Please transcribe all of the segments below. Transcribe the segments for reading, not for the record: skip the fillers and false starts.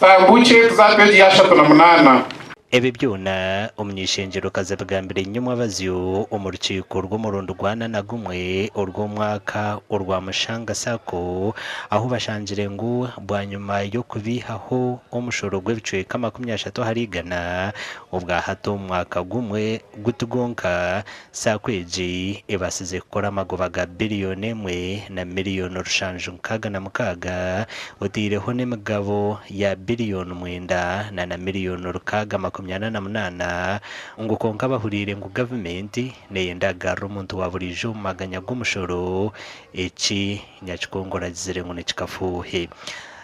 Tambuche tuzapeji yashatu na munana. Ebi byona umunyishengero kazabwa mbere nyuma bazyo umurukiko rw'umurundo rwana na gumwe urw'umwaka urwa mushanga SACCO aho bashanjire ngo bwa nyuma yo kubihaho umushoro gw'ibicwe ka 30 harigana ubwa hato mwaka gumwe gutugonka SACCO eji ebasize gukora amagobaga biliyoni 1 na miliyoni rushanju kaga na mukaga utireho n'imigabo ya biliyoni 9 na miliyoni rukaga 28 ngo konka bahurire ngo government neyenda umuntu wa burijo maganya gumushoro eci nyakikongora zire ngo nikikafuhe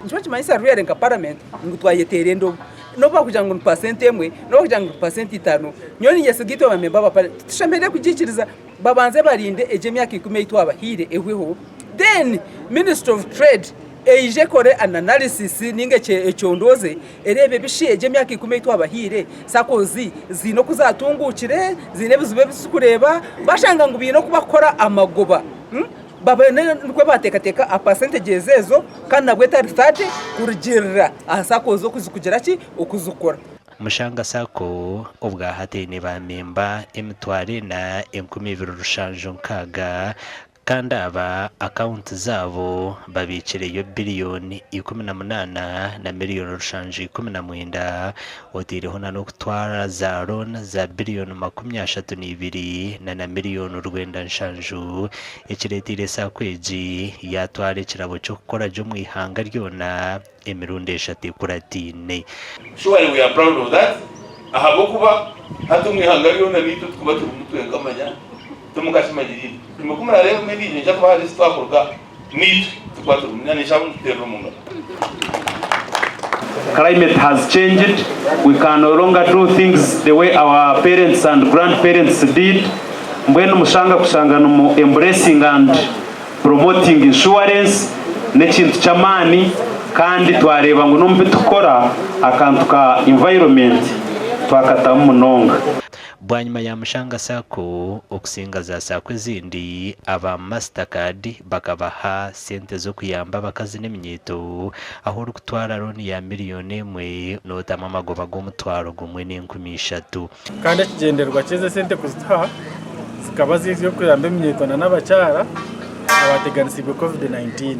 Ncho chimaisa ruere nka parliament ngutwayetere ndo no bakuja ngo % emwe no bakuja ngo % 5 nyoni yesigito bamemba bapa tushemere kugikiriza babanze barinde eje myaka 10 itwa bahire ehweho then Minister of Trade eije kore analysis ninge ecyondoze erebe bishiye myaka 10 itwa bahire sakozi zino kuzatungukire zine bizube bisukureba bashanga ngo bino kubakora amagoba babene nkwe batekateka a percentage zezo kandi nabwe tari 30 kurugirira asakozo kuzukugera ki ukuzukora mushanga SACCO ubwa hatene bamemba emitware na 12 rushanjo nkaga kandi aba account zabo babikiriye biliyoni 18 na miliyoni rushanju 19 otiriho na nokutwara za loan za biliyoni 32 na miliyoni rwenda nshanju ikiretire SACCO eji yatware kirabo cyo gukora jo mu ihanga ryona emirundi 3 kuratine. Surely we are proud of that. Ahabo kuba hatumwe ihanga ryona bitu tukuba tumutwe kamanya tumukashimagirira tumukumara rero mendi nje kwa hali twakorwa mitu tukwatu munyanisha mutero munga. Climate has changed. We can no longer do things the way our parents and grandparents did. Mbwenu mushanga kushangana mu embracing and promoting insurance n'ekintu cyamani kandi twareba ngo numbe tukora akantu ka environment twakatamu munonga. Bwanyuma ya mushanga SACCO okusinga za SACCO zindi aba Mastercard bakabaha sente zo kuyamba bakazi n'imyito aho rukutwara roni ya miliyoni 1 notama magoba g'umutwaro gumwe n'13 kandi kigenderwa kize sente kuzitaha zikaba zizyo kuyamba imyito n'abacyara abateganisibwe COVID-19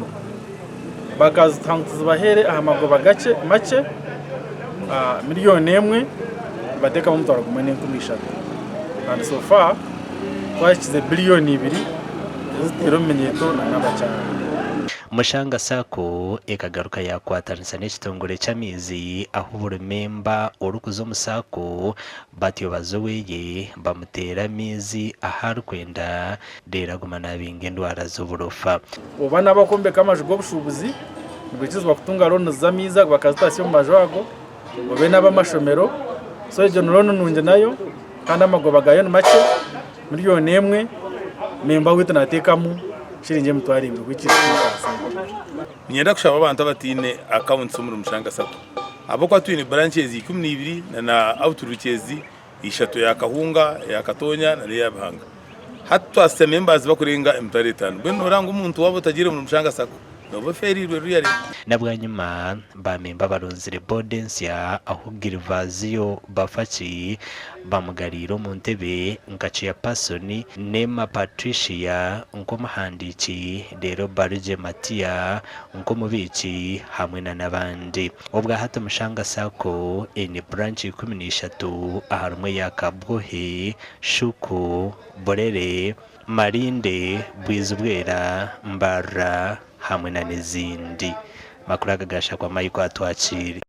bakazitangza bahere ahamagoba gace make miliyoni 1 bateka mu mutwaro gumwe n'13 and so far twakize biliyoni 2 zitero menyeto n'abacyara. mushanga SACCO ekagaruka yakwatanisa n'ekitongole cy'amizi aho buri memba urukuzo mu SACCO batyo bazoweye bamutera amizi ahari kwenda dera gumana bingendwara z'uburofa ubana bakombe kamaje gobushubuzi nibikizwa kutunga rono zamiza bakazitasiyo mu majwago obe n'abamashomero so ejo nono nunje nayo kandi amagoba gayo make miliyoni 1 memba wita natekamu shirinje mutwari ibyo kwikirisa Nyenda kushaba abantu abatine accounts muri mushanga SACCO abo kwa twine branches 12 na outreaches 3 ya Kahunga ya Katonya na ya Bahanga hatwa se members bakurenga emtare 5 beno rango umuntu wabo tagire mu mushanga SACCO no ferirwe ruyari nabwanyuma bamemba barunzire bodensia aho girvaziyo bafaci bamugariro mu ntebe ngaciya pasoni Nema Patricia nkomuhandiki rero Barije Matia nkomubici hamwe n'abandi ubwa hato mushanga SACCO ene branch 13 aharumwe yakabwohe Shuku Borere Marinde Bwizubwera Mbara hamwe na n'izindi makuru agagasha kwa mayiko atwakiri.